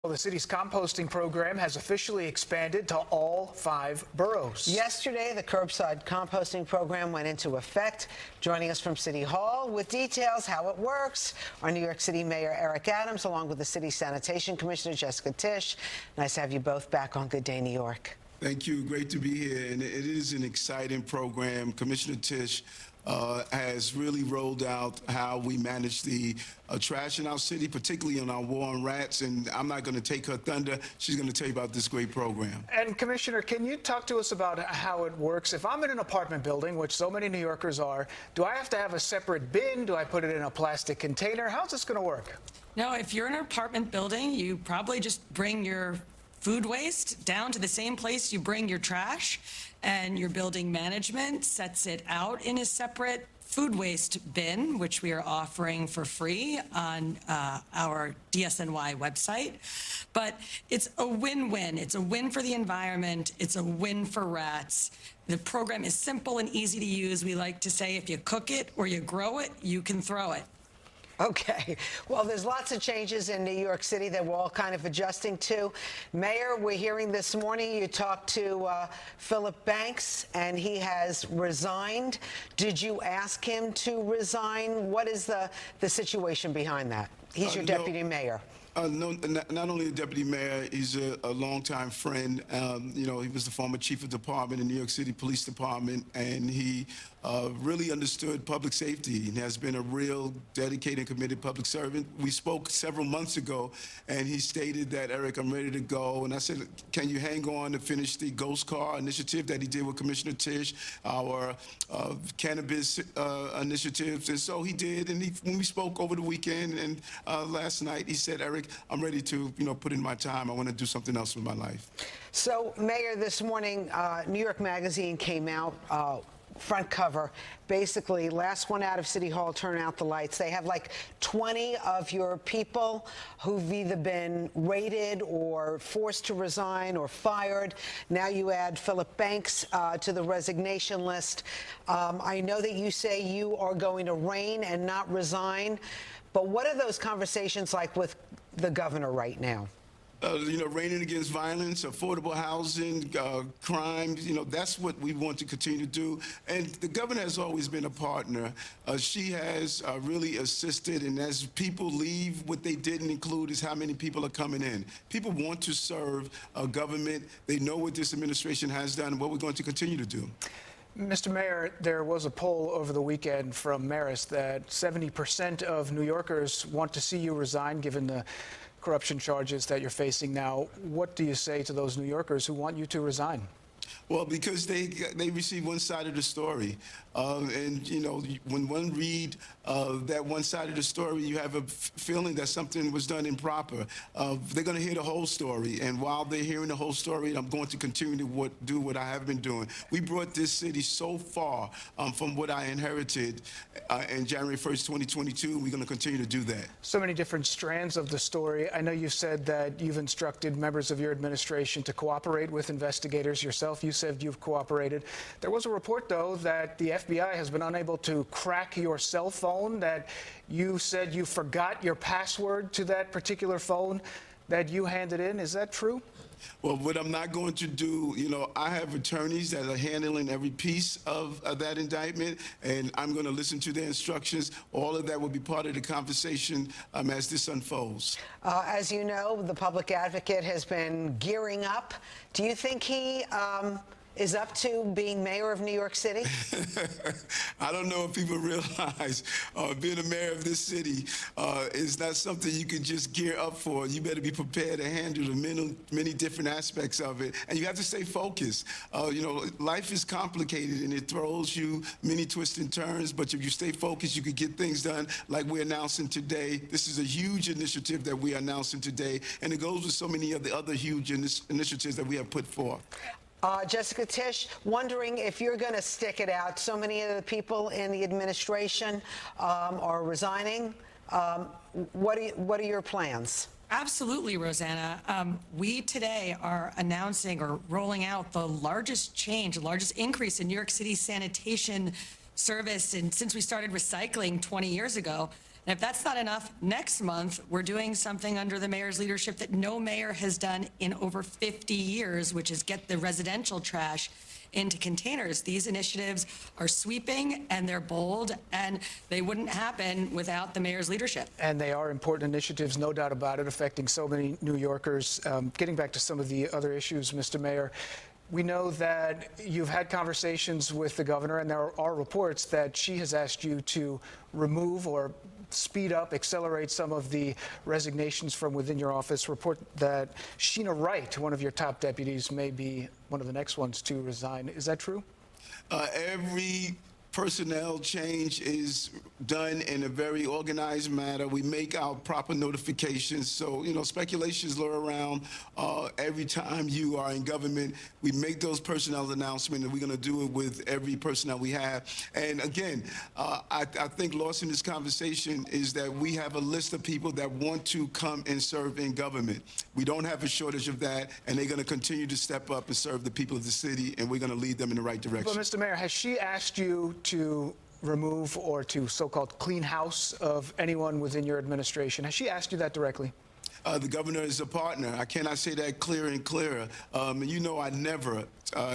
Well, the city's composting program has officially expanded to all 5 boroughs. Yesterday, the curbside composting program went into effect. Joining us from City Hall with details how it works are New York City Mayor Eric Adams, along with the City Sanitation Commissioner Jessica Tisch. Nice to have you both back on Good Day New York. Thank you. Great to be here. And it is an exciting program. Commissioner Tisch has really rolled out how we manage the trash in our city, particularly on our war on rats. And I'm not going to take her thunder. She's going to tell you about this great program. And Commissioner, can you talk to us about how it works? If I'm in an apartment building, which so many New Yorkers are, do I have to have a separate bin? Do I put it in a plastic container? How's this going to work? No, if you're in an apartment building, you probably just bring your food waste down to the same place you bring your trash, and your building management sets it out in a separate food waste bin, which we are offering for free on our DSNY website. But it's a win-win. It's a win for the environment. It's a win for rats. The program is simple and easy to use. We like to say if you cook it or you grow it, you can throw it. Okay. Well, there's lots of changes in New York City that we're all kind of adjusting to. Mayor, we're hearing this morning you talked to Philip Banks, and he has resigned. Did you ask him to resign? What is the situation behind that? He's your deputy mayor. No, not only a deputy mayor, he's a longtime friend. You know, he was the former chief of department in New York City Police Department, and he really understood public safety. He has been a real dedicated, committed public servant. We spoke several months ago, and he stated that, Eric, I'm ready to go. And I said, can you hang on to finish the Ghost Car initiative that he did with Commissioner Tisch, our cannabis initiatives? And so he did. And when we spoke over the weekend and last night, he said, Eric, I'm ready to, put in my time. I want to do something else with my life. So, Mayor, this morning, New York Magazine came out, front cover, basically, last one out of City Hall, turn out the lights. They have like 20 of your people who've either been raided or forced to resign or fired. Now you add Philip Banks to the resignation list. I know that you say you are going to reign and not resign, but what are those conversations like with the governor right now? Reigning against violence, affordable housing, crime, that's what we want to continue to do. And the governor has always been a partner. She has really assisted, and as people leave, what they didn't include is how many people are coming in. People want to serve government. They know what this administration has done and what we're going to continue to do. Mr. Mayor, there was a poll over the weekend from Marist that 70% of New Yorkers want to see you resign, given the corruption charges that you're facing now. What do you say to those New Yorkers who want you to resign? Well, because they receive one side of the story. When one read that one side of the story, you have a feeling that something was done improper. They're going to hear the whole story. And while they're hearing the whole story, I'm going to continue to do what I have been doing. We brought this city so far from what I inherited in January 1st, 2022. We're going to continue to do that. So many different strands of the story. I know you've said that you've instructed members of your administration to cooperate with investigators. Yourself, you said you've cooperated. There was a report, though, that the FBI has been unable to crack your cell phone, that you said you forgot your password to that particular phone that you handed in. Is that true? Well, what I'm not going to do, I have attorneys that are handling every piece of that indictment, and I'm going to listen to their instructions. All of that will be part of the conversation as this unfolds. As you know, the public advocate has been gearing up. Do you think he is up to being mayor of New York City? I don't know if people realize being a mayor of this city is not something you can just gear up for. You better be prepared to handle the many different aspects of it, and you have to stay focused. Life is complicated, and it throws you many twists and turns, but if you stay focused, you can get things done like we're announcing today. This is a huge initiative that we are announcing today, and it goes with so many of the other huge initiatives that we have put forth. Jessica Tisch, wondering if you're going to stick it out. So many of the people in the administration are resigning. What are your plans? Absolutely, Rosanna. We today are announcing or rolling out the largest change, the largest increase in New York City sanitation service since we started recycling 20 years ago. And if that's not enough, next month, we're doing something under the mayor's leadership that no mayor has done in over 50 years, which is get the residential trash into containers. These initiatives are sweeping and they're bold, and they wouldn't happen without the mayor's leadership. And they are important initiatives, no doubt about it, affecting so many New Yorkers. Getting back to some of the other issues, Mr. Mayor, we know that you've had conversations with the governor, and there are reports that she has asked you to remove or speed up, accelerate some of the resignations from within your office. Report that Sheena Wright, one of your top deputies, may be one of the next ones to resign. Is that true? Every personnel change is done in a very organized manner. We make our proper notifications. So, speculations lure around every time you are in government. We make those personnel announcements, and we're going to do it with every personnel we have. And again, I think lost in this conversation is that we have a list of people that want to come and serve in government. We don't have a shortage of that, and they're going to continue to step up and serve the people of the city, and we're going to lead them in the right direction. But, Mr. Mayor, has she asked you to remove or to so-called clean house of anyone within your administration? Has she asked you that directly? The governor is a partner. I cannot say that clearer and clearer. I never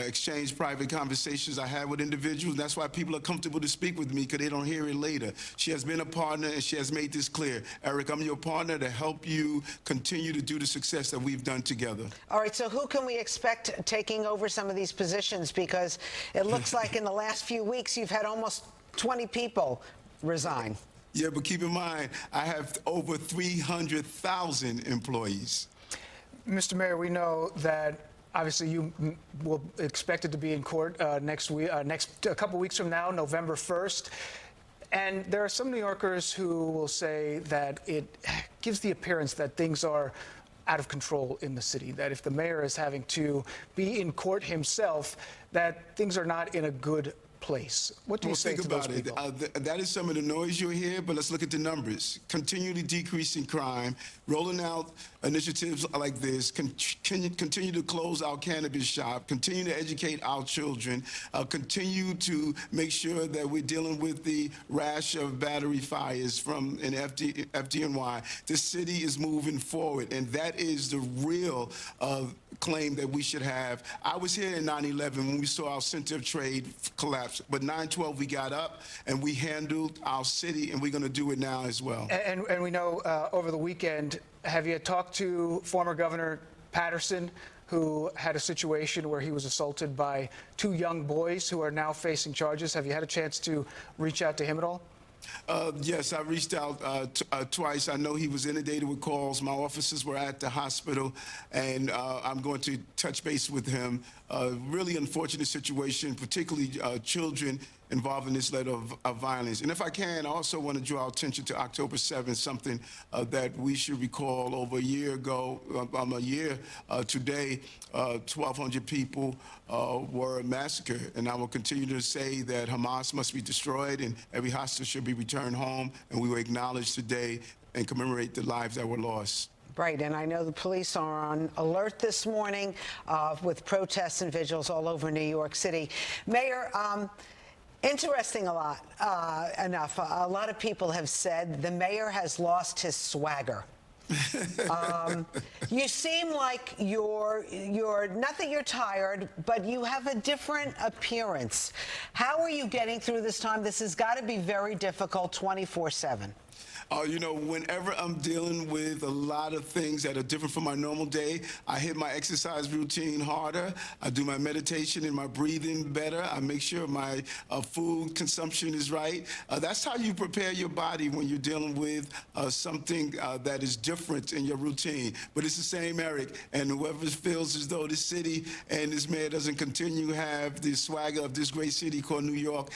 exchange private conversations I have with individuals. That's why people are comfortable to speak with me, because they don't hear it later. She has been a partner, and she has made this clear. Eric, I'm your partner to help you continue to do the success that we've done together. All right, so who can we expect taking over some of these positions? Because it looks like in the last few weeks you've had almost 20 people resign. Yeah, but keep in mind, I have over 300,000 employees. Mr. Mayor, we know that obviously you will expected to be in court next week, a couple weeks from now, November 1st. And there are some New Yorkers who will say that it gives the appearance that things are out of control in the city, that if the mayor is having to be in court himself, that things are not in a good place. What do you say to those people? That is some of the noise you'll hear, but let's look at the numbers. Continually decreasing crime, rolling out initiatives like this, continue to close our cannabis shop, continue to educate our children, continue to make sure that we're dealing with the rash of battery fires from an FDNY. The city is moving forward, and that is the real claim that we should have. I was here in 9/11 when we saw our center of trade collapse, but 9/12 we got up and we handled our city, and we're going to do it now as well. And we know over the weekend, have you talked to former Governor Patterson, who had a situation where he was assaulted by two young boys who are now facing charges? Have you had a chance to reach out to him at all? Yes, I reached out twice. I know he was inundated with calls. My officers were at the hospital, and I'm going to touch base with him. Really unfortunate situation, particularly children involved in this level of violence. And if I can, I also want to draw attention to October 7th, something that we should recall. Over a year ago, today, 1,200 people were massacred. And I will continue to say that Hamas must be destroyed and every hostage should be returned home. And we will acknowledge today and commemorate the lives that were lost. Right, and I know the police are on alert this morning with protests and vigils all over New York City. Mayor, interesting enough, a lot of people have said the mayor has lost his swagger. You seem like you're not that you're tired, but you have a different appearance. How are you getting through this time? This has got to be very difficult 24/7. Whenever I'm dealing with a lot of things that are different from my normal day, I hit my exercise routine harder. I do my meditation and my breathing better. I make sure my food consumption is right. That's how you prepare your body when you're dealing with something that is different in your routine. But it's the same, Eric. And whoever feels as though this city and this mayor doesn't continue to have the swagger of this great city called New York,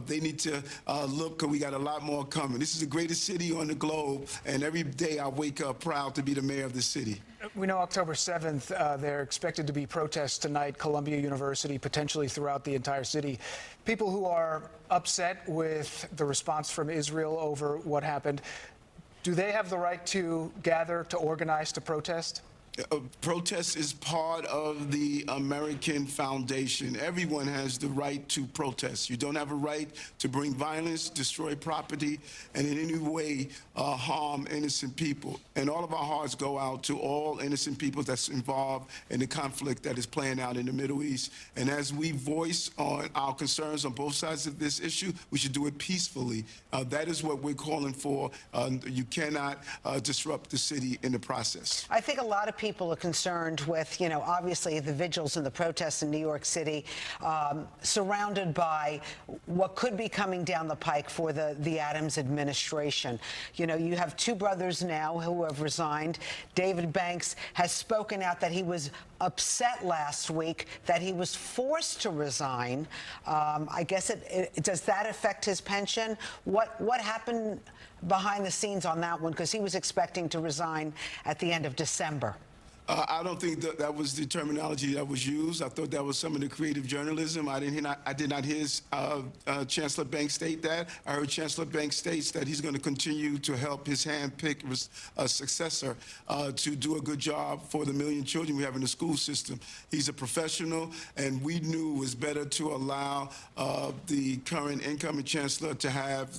they need to look, because we got a lot more coming. This is the greatest city on the globe, and every day I wake up proud to be the mayor of the city. We know October 7th, there are expected to be protests tonight, Columbia University, potentially throughout the entire city. People who are upset with the response from Israel over what happened, do they have the right to gather, to organize, to protest? Protest is part of the American foundation. Everyone has the right to protest. You don't have a right to bring violence, destroy property, and in any way harm innocent people. And all of our hearts go out to all innocent people that's involved in the conflict that is playing out in the Middle East. And as we voice on our concerns on both sides of this issue, we should do it peacefully. That is what we're calling for. You cannot disrupt the city in the process. I think a lot of people are concerned with, obviously the vigils and the protests in New York City, surrounded by what could be coming down the pike for the Adams administration. You have two brothers now who have resigned. David Banks has spoken out that he was upset last week that he was forced to resign. I guess does that affect his pension? What happened behind the scenes on that one? Because he was expecting to resign at the end of December. I don't think that was the terminology that was used. I thought that was some of the creative journalism. I did not hear Chancellor Banks state that. I heard Chancellor Banks states that he's going to continue to help his hand-pick a successor to do a good job for the million children we have in the school system. He's a professional, and we knew it was better to allow the current incoming chancellor to have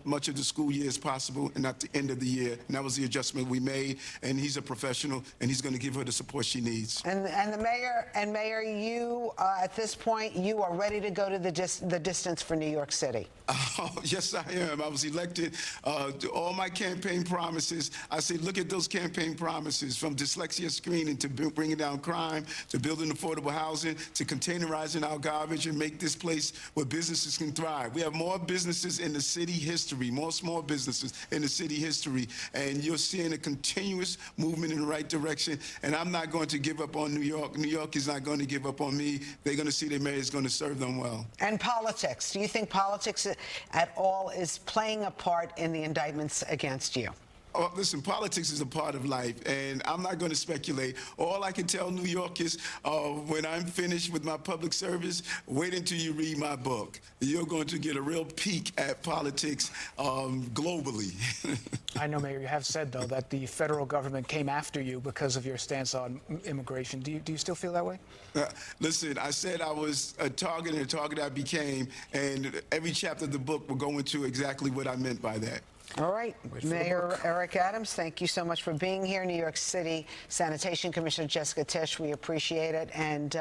much of the school year as possible and at the end of the year. And that was the adjustment we made. And he's a professional, and he's going to give her the support she needs. And the mayor, you at this point, you are ready to go to the distance for New York City. Oh, yes, I am. I was elected. All my campaign promises, I say, look at those campaign promises, from dyslexia screening to bringing down crime, to building affordable housing, to containerizing our garbage and make this place where businesses can thrive. We have more businesses in the city history, more small businesses in the city history, and you're seeing a continuous movement in the right direction. And I'm not going to give up on New York. New York is not going to give up on me. They're going to see their mayor is going to serve them well. And politics. Do you think politics at all is playing a part in the indictments against you? Oh, listen, politics is a part of life, and I'm not going to speculate. All I can tell New Yorkers, when I'm finished with my public service, wait until you read my book. You're going to get a real peek at politics globally. I know, Mayor, you have said, though, that the federal government came after you because of your stance on immigration. Do you still feel that way? Listen, I said I was a target, and a target I became, and every chapter of the book will go into exactly what I meant by that. All right. Mayor Eric Adams, thank you so much for being here. New York City Sanitation Commissioner Jessica Tisch, we appreciate it. And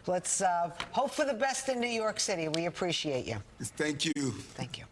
let's hope for the best in New York City. We appreciate you. Thank you. Thank you.